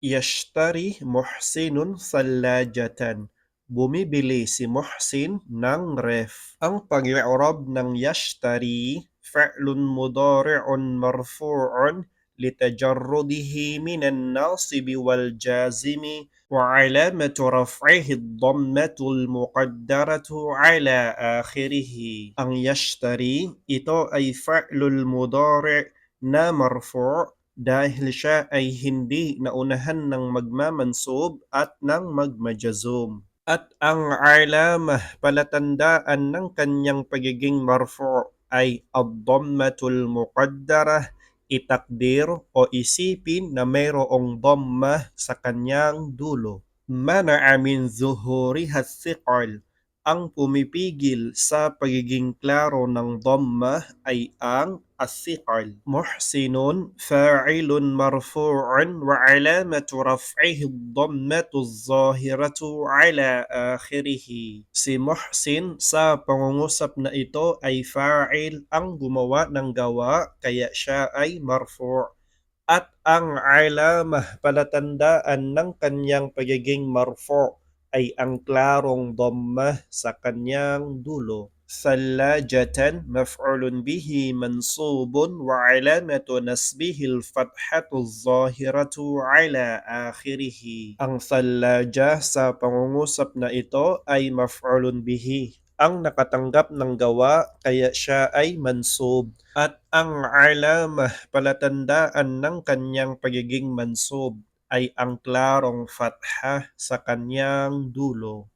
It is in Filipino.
Yashtari Muhsinun Thallajatan. Bumibili si Muhsin ng ref. Ang pag-i'rab ng yashtari, fa'lun mudari'un marfu'un litajarrudihi minan nasibi wal jazimi وعلامة رفعه الضمة المقدرة على آخره. Ang yashtari, ito ay fa'lul mudari' na marfu' dahil siya ay hindi naunahan ng magmamansub at ng magmajazum. At ang alamah, palatandaan ng kanyang pagiging marfu' ay ad-dhammatul muqaddarah, itakdir o isipin na mayroong dhamma sa kanyang dulo. Mana'a min zuhuriha thiqal. Ang pumipigil sa pagiging klaro ng dhamma ay ang الثقل. محسن فاعل مرفوع وعلامة رفعه الضمة الظاهرة على آخره. Si Muhsin sa pangungusap na ito ay fa'il, ang gumawa ng gawa, kaya siya ay marfu'. At ang alamah, palatandaan ng kanyang pagiging marfu' ay ang klarong dhamma sa kanyang dulo. ثلاجة مفعول به منصوب وعلامة نسبه الفتحة الظاهرة على آخره. Ang ثلاجة sa pangungusap na ito ay maf'ulun bihi, ang nakatanggap ng gawa, kaya siya ay mansub. At ang alamah, palatandaan ng kanyang pagiging mansub, ay ang klarong fatha sa kanyang dulo.